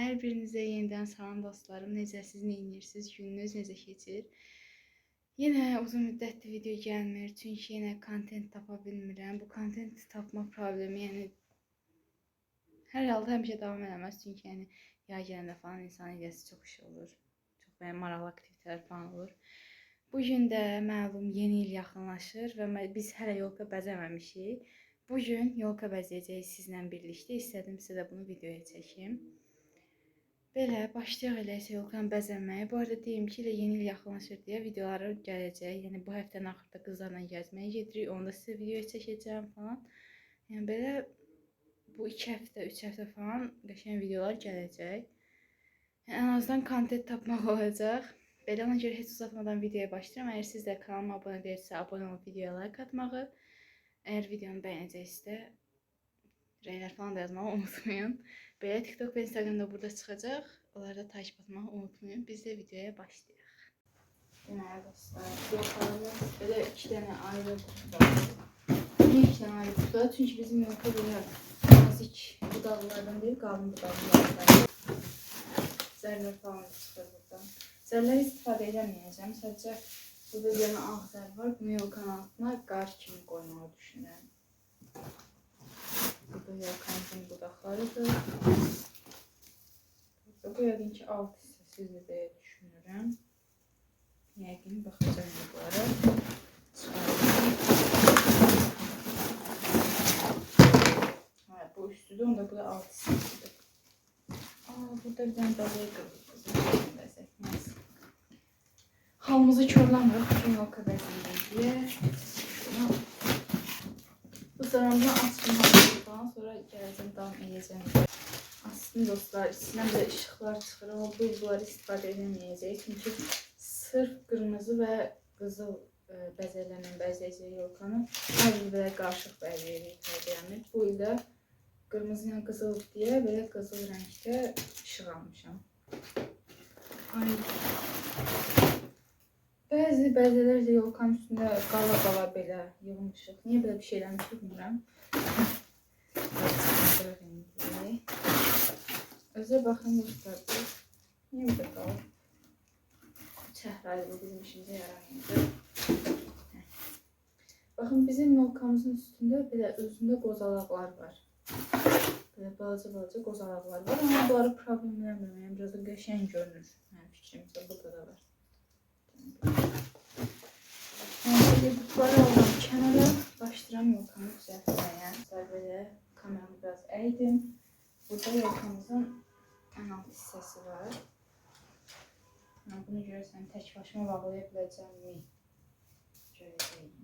Hər birinizə yenidən salam dostlarım. Necəsiz, neyinirsiniz? Gününüz necə keçir? Yenə uzun müddətdir video gəlmir, çünki yenə kontent tapa bilmirəm. Bu kontent tapma problemi, yəni hər halda həmişə davam eləməz, çünki yəni yay gələndə falan insan idəsi çox iş olur. Çox maraqlı aktivitelər falan olur. Bugün də məlum yeni il yaxınlaşır və biz hələ yolka bəzəməmişik. Bugün yolka bəzəyəcəyik sizlə birlikdə. İstədim sizə də bunu videoya çəkim. Belə, başlayaq elə yolkanı bəzəməyə. Bu arada deyim ki, yeni il yaxınlaşır deyə videoları gələcək. Yəni bu həftənin axırda qızlarla gəzməyə gedirik. Onu da sizə videoya çəkəcəm falan. Yəni belə bu 2 həftə, 3 həftə falan qəşəng videolar gələcək. Yəni ən azından kontent tapmaq olacaq. Belə ona görə heç uzatmadan videoya başlayıram. Əgər siz də kanalıma abunə deyilsə, abunə olub videoya like atmağı, əgər videonu bəyənəcəksə, rəylər falan da yazmağı unutmayın. Belə TikTok və Instagramda burada çıxacaq. Onları da takip etməyi unutmayın. Biz də videoya başlayaq. Deməli dostlar, yolkalarımız belə 2 dənə ayrı kutuda. Niyə 2 dənə ayrı kutuda? Çünki bizim yolka belə nazik budaqlardan deyil, qalın budaqlardan. Zərlər falan çıxır buradan. Zərləri istifadə edəməyəcəm. Sadəcə burada bir dənə ağ zər var. Bunu yolkanın altına qar kimi qoymağı düşünürəm. Bu yolkanın budaqlarıdır. Bu yəqin ki, alt hissəsidir deyə düşünürəm. Yəqin baxacağım bunlara. Bu üstüdür, onda bu da alt hissəsidir. Burada bir dənə dalaya qırılır. Halımızı körləmirik, bütün yolka bəzəyirik deyə. Bu zaramdan açılmalı falan, sonra gələcəm, davam edəcəm. Aslında dostlar, içindən belə işıqlar çıxır, amma bu bunları istifadə edəməyəcək. Çünki sırf qırmızı və qızıl bəzəklərlə bəzəyəcək yolkanı. Hər il belə qarışıq bəzəyirik, təbiyyəmi. Bu il də qırmızı ilə qızıl deyə belə qızıl rəngdə işıq almışam. Bəzi bəzələr də yolkanın üstündə qala-qala belə yığılmışıq. Niyə belə bir şeylərini tutmuram? Özə baxın dostlar, niyə burada qalıb? Çəhrayı bu bizim işimizə yaramayacaq. Baxın, bizim yolkamızın üstündə belə özündə qozalaqlar var. Belə balaca qozalaqlar var, amma bunları problemlənmirəm. Biraz da qəşəng görünür. Mənim fikrimcə burada da var. Bunları alıram kənara, başlayıram yolkamı düzəltməyə. Belə kameramı biraz əydim. Burada yolkamızın ən alt hissəsi var. Bunu görürsən, tək başıma bağlaya biləcəmmi? Görəcəyim.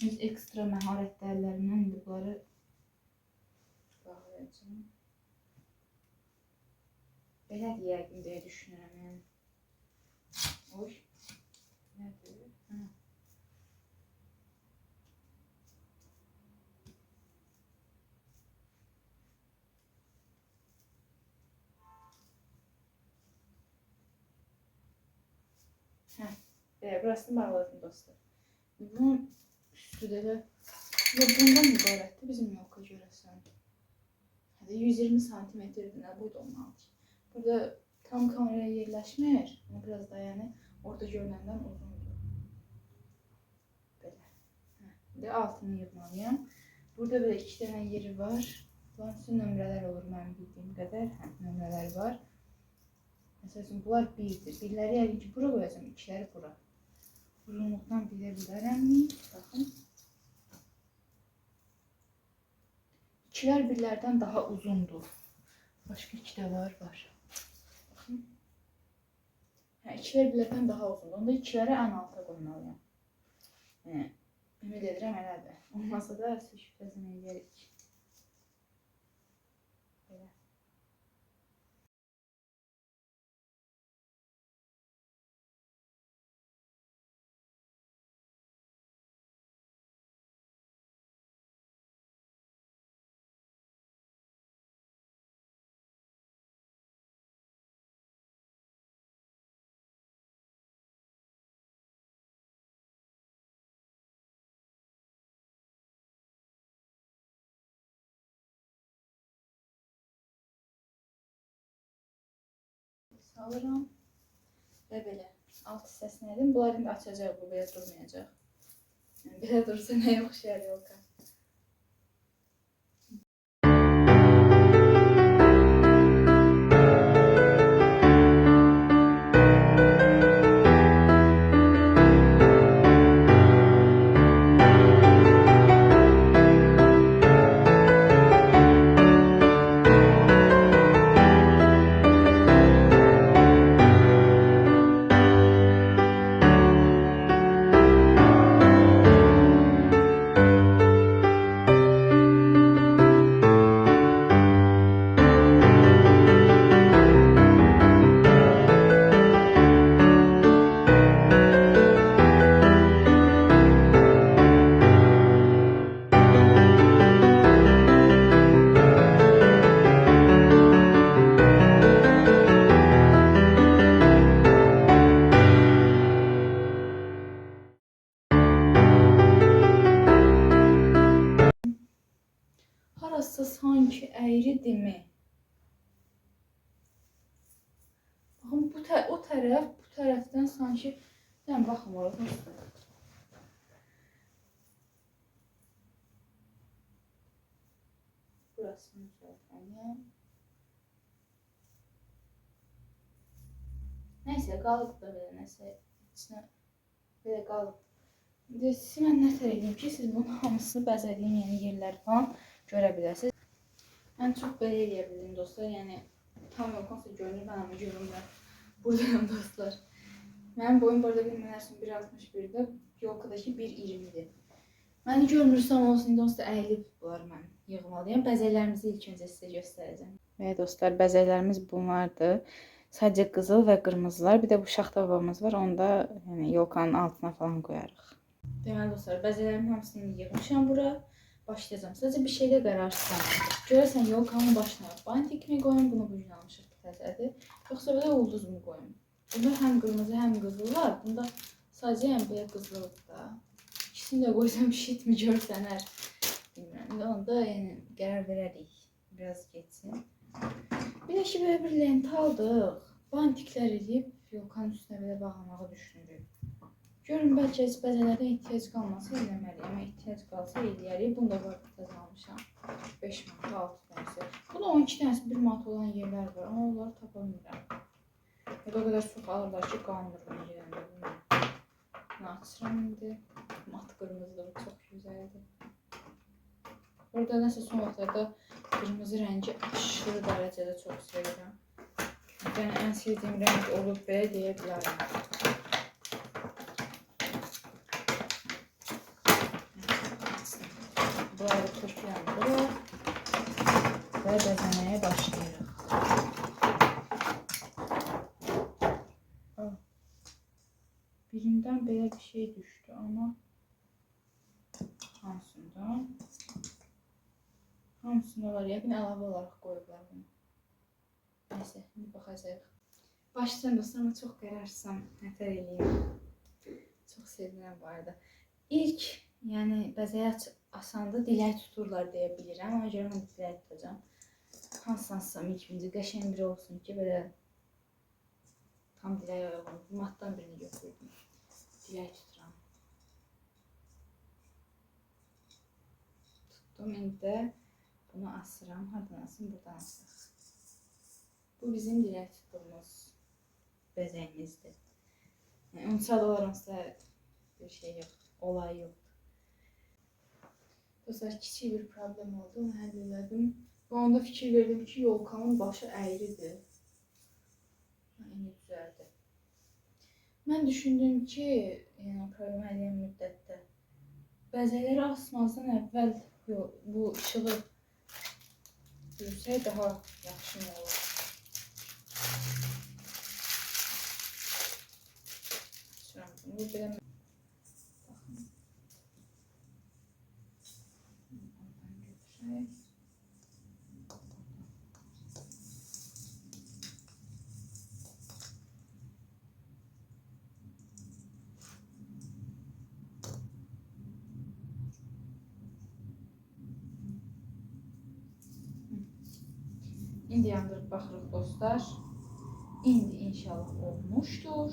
Biz ekstra məharət dərlərindən indi bunları bağlayacağım. Belə deyəqim deyə düşünürəm. Oy, nədir? Burasını bağladım dostlar. Bunun üstü də bundan ibarətdir bizim yolka görəsən. 120 santimetrdir, boyda olmalıdır. Burada tam kameraya yerləşmir. Biraz da yəni orada görünəndən uzundur. Belə. İndi altını yığmalıyam. Burada belə 2 dənə yeri var. Bunların üstü nömrələr olur mənim bildiyim qədər. Nömrələr var. Məsələn, bunlar 1-dir. 1-ləri yəqin ki, bura qoyacağım, 2-ləri bura. Uzunluqdan bilə bilərəmmi? Baxın. 2-lər 1-lərdən daha uzundur. Başqa 2 də var. Baxın. 2-lər 1-lərdən daha uzundur. Onda 2-ləri ən alta qoymalıyam. Ümid edirəm elədir. Olmasa da sürüşləzən edərik. Alıram və belə alt hissəsini edim. Bunlar indi açacaq, bu belə durmayacaq. Yəni, belə dursa nəyə oxşayar yolka? Harası sanki əyridirmi? Baxın, o tərəf, bu tərəfdən sanki... Yəni, baxın, orada. Burasını düzəltməliyəm. Nəysə, qalıb da belə, nəsə içinə belə qalıb. Siz mən nətər edeyim ki, siz bunun hamısını bəzədiyim yeni yerləri falan görə biləsiniz. Mən çox belə eləyə bildim dostlar, yəni tam yoxsa görünür, mən amma görünmürəm. Buradayım dostlar. Mənim boyum burada bilmənərsin 1.61-də, yolkadakı 1.20-dir. Məni görmürsəm olsun, indi onsuz da əyilib bunları mən yığmalıyım. Bəzəklərimizi ilk öncə sizə göstərəcəm. Və dostlar, bəzəklərimiz bunlardır. Sadəcə qızıl və qırmızılar, bir də bu şaxta babamız var, onu da yəni, yolkanın altına falan qoyarıq. Deməli dostlar, bəzəklərimin hamısını yığmışam bura. Başlayacağım. Sadəcə bir şeydə qararsızam. Görəsən yolkanın başına bantik mi qoyum, bunu bu gün almışıq təzədir. Yoxsa belə ulduz mu qoyum? Bunda həm qırmızı, həm qızıl var. Bunda sadəcə yəni belə qızıldır da. İkisini də qoysam şit mi görsənər? Bilmirəm. Onda yəni qərar verərik. Biraz geçsin. Bir də ki, belə bir lent aldıq. Bantiklər edib yolkanın üstünə belə bağlamağı düşünürük. Görün, bəlkə bəzələrdən ehtiyac qalmasa eləməliyim. Amma ehtiyac qalsa eləyərik. Bunu da var, təzə almışam. 5 manat, 6 dənəsi. Bunda 12 dənəsi 1 manat olan yerlər var. Amma onları tapa bilmirəm. Ya da o qədər çox alırlar ki, qalmır bunu gedəndə. Bunu açıram indi. Mat qırmızıdır, çox gözəldir. Burada nəsə son vaxtlarda qırmızı rəngi aşırı dərəcədə çox sevirəm. Yəni, ən sevdiyim rəng olub belə deyə bilərəm. Bunları töküyorum buraya ve bezemeye başlayırıq. Birinden belə bir şey düştü ama hamısında var. Yəqin əlavə olaraq qoyublar bunu. Nəysə, indi baxacaq. Başlayacağım dostlar, ama çox qərarsızam. Nətər eləyim. Çox sevinirəm bu arada. İlk, yəni bəzəyə asanda dilək tuturlar deyə bilirəm. Ona görə mən dilək tutacağım. Hansıdan sıçam ilk birinci qəşəng biri olsun ki, belə tam dilək uyğun. Matdan birini götürdüm. Dilək tuturam. Tuttum, indi də bunu asıram. Hardan asım? Buradan asırıq. Bu bizim dilək tutduğumuz bəzəyimizdir. Yəni, unutsal olarımızda bir şey yoxdur. Olay yoxdur. Dostlar, kiçik bir problem oldu, onu həll elədim. Və onda fikir verdim ki, yolkanın başı əyridir. İndi düzəldi. Mən düşündüm ki, yəni problem eləyən müddətdə bəzəkləri asmazdan əvvəl bu işığı görsək daha yaxşı mı olur? Açıram bunu, belə İndi yandırıb baxırıq dostlar. İndi inşallah olmuştur.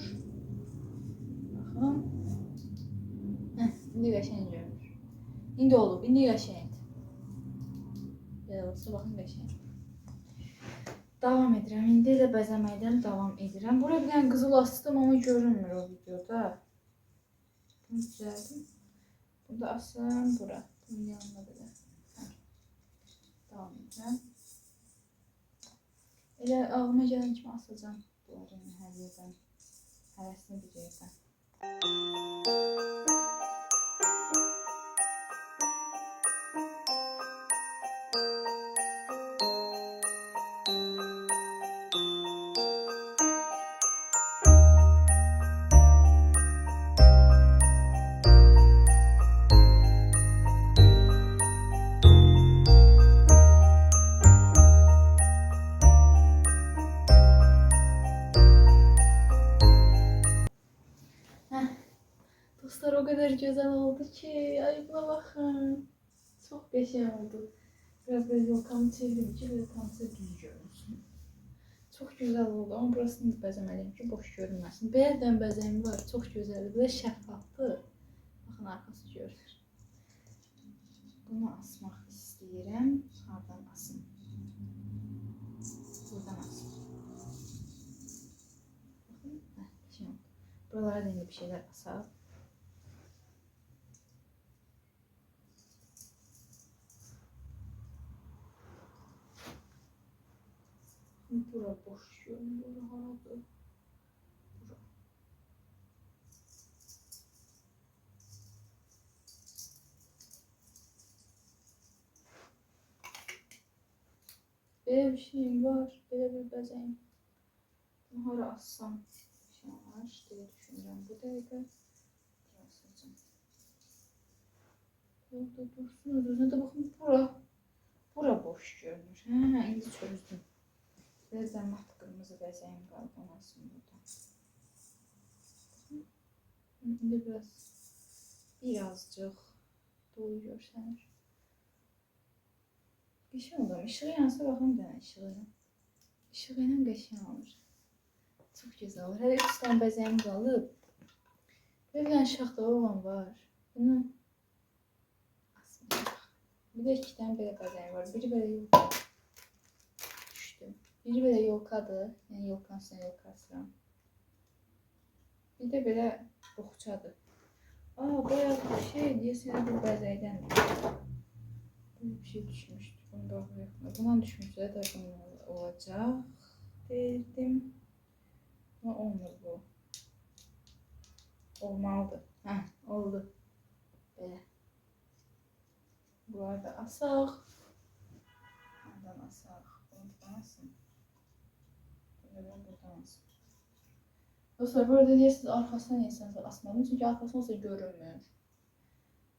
Baxın. İndi qəşəng görünür. İndi olub, indi qəşəngdir. Belə olsa baxın qəşəng. Davam edirəm. İndi elə bəzəməkdən davam edirəm. Buraya bir dənə qızıl asdım ama görünmür o videoda. Bunu düzəldim. Burada asıram bura. Bunun yanına belə. Davam edirəm. Elə ağlıma gələn kimi asacağım. Bunları hər yerdən. Həvəsini bir yerdən. Dostlar o kadar güzel oldu ki. Ay buna bakın. Çok güzel oldu. Biraz böyle yolkamı çevirdim ki böyle tam size düz görünsün. Çok güzel oldu ama burasını bəzəməliyim ki boş görünməsin. Beldən bəzəyim var. Çok güzeldir. Böyle şəffafdır. Bakın arkası görünür. Bunu asmaq istəyirəm. Hardan asım? Buradan asım. Bakın. Şimdi buralara da indi bir şeyler asaq. Bura boş görünüyor. Haradır? Bura. Böyle bir şey var. Böyle bir bəzəyim. Bunu hara assam bir şey var diye düşünürəm. Bu dəqiqə asacağım. Burada dursun. Özünə də baxın bura. Bura boş görünür. Hə, indi çözdüm. Biraz mat kırmızı bəzəyim qaldı. Onu asım burada. İndi birazcık dolu görsənir. Qəşəng olur. İşığı yansa baxın bir dənə işığı. İşığı ilə qəşəng olur. Çok güzel olur. Hələ 3 tane bəzəyim qalıb. Bir dənə şaxta olan var. Bunu asmayacaq. Bir də 2 tane belə bəzəyim var. Biri belə yolka düşdü. Biri belə yolkadır. Yəni yolkanın üstünə yolka asıram. Bir də belə boxçadır. Bayağı bir şey deyəsən bu bəzəkdəndir. Böyle bir şey düşmüşdü. Bunu da yaxına. Bundan düşmüşsə də bunun olacaq. Deyirdim. Ama olmur bu. Olmalıdır. Hə, oldu. Belə. Bu arada asaq. Buradan asaq. Buradan asın. Buradan asın. Dostlar burada deyirsiniz arkasından insansız asmadım. Çünkü arkasından olsa görünmüyor.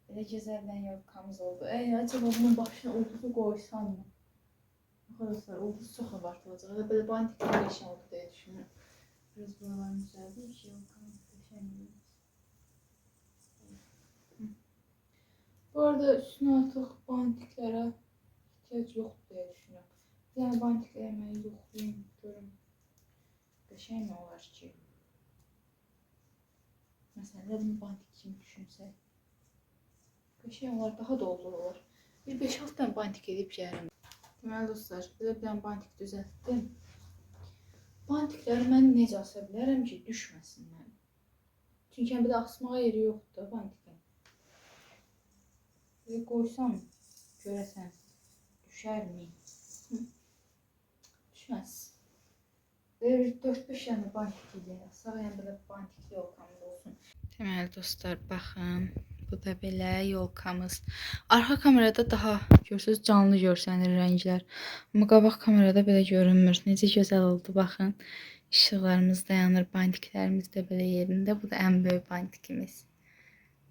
Belə gözəldən yolkamız oldu. Acaba bunun başına ulduzu qoysam mı? Arkadaşlar ulduz çox abartılacaq. Böyle bantikli bir şey oldu diye düşünüyorum. Biraz buralarını düzeldim ki yolkamız qəşəng. Bu arada üstüne artıq bantiklərə ihtiyac yoxdur diye düşünüyorum. Yəni bantikləməyi yoxlayayım, görüm. Qəşəng mi olar ki? Məsələn, bunu bantik kimi düşünsək. Qəşəng olar, daha da olur. Bir 5-6 tane bantik edib gəlim. Deməli dostlar, belə bir dənə bantik düzəltdim. Bantikləri mən necə asa bilərəm ki, düşməsinlər. Çünki bir də asmağa yeri yoxdur da bantikin. Böyle qoysam, görəsən, düşərmi? Düşməz. Böyle 4-5 tane bantik edək. Sağ yəni belə bantikli yolkamız olsun. Deməli dostlar, baxın. Bu da belə yolkamız. Arxa kamerada daha görürsünüz canlı görsənir rənglər. Amma qabaq kamerada belə görünmür. Necə gözəl oldu baxın. İşıqlarımız dayanır, bantiklərimiz də belə yerində. Bu da ən böyük bantikimiz.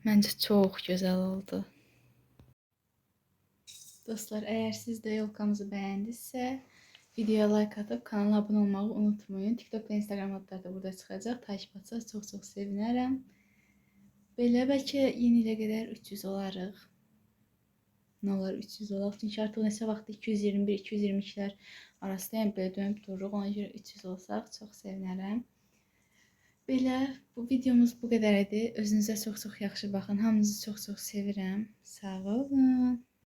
Məncə çox gözəl oldu. Dostlar, əgər siz də yolkamızı bəyəndinizsə, videoya like atıp kanala abone olmağı unutmayın. TikTok ve Instagram adları da burada çıxacaq. Takip etсəz çox sevinərəm. Belə bəlkə yeni ilə qədər 300 olarıq. Nə olar 300 olaq. Çünki artıq neçə vaxtdır 221, 222-lər arasındayım. Belə dönüb dururuq. Ona görə 300 olsaq çox sevinərəm. Belə bu videomuz bu qədər idi. Özünüzə çox-çox yaxşı baxın. Hamınızı çox-çox sevirəm. Sağ olun.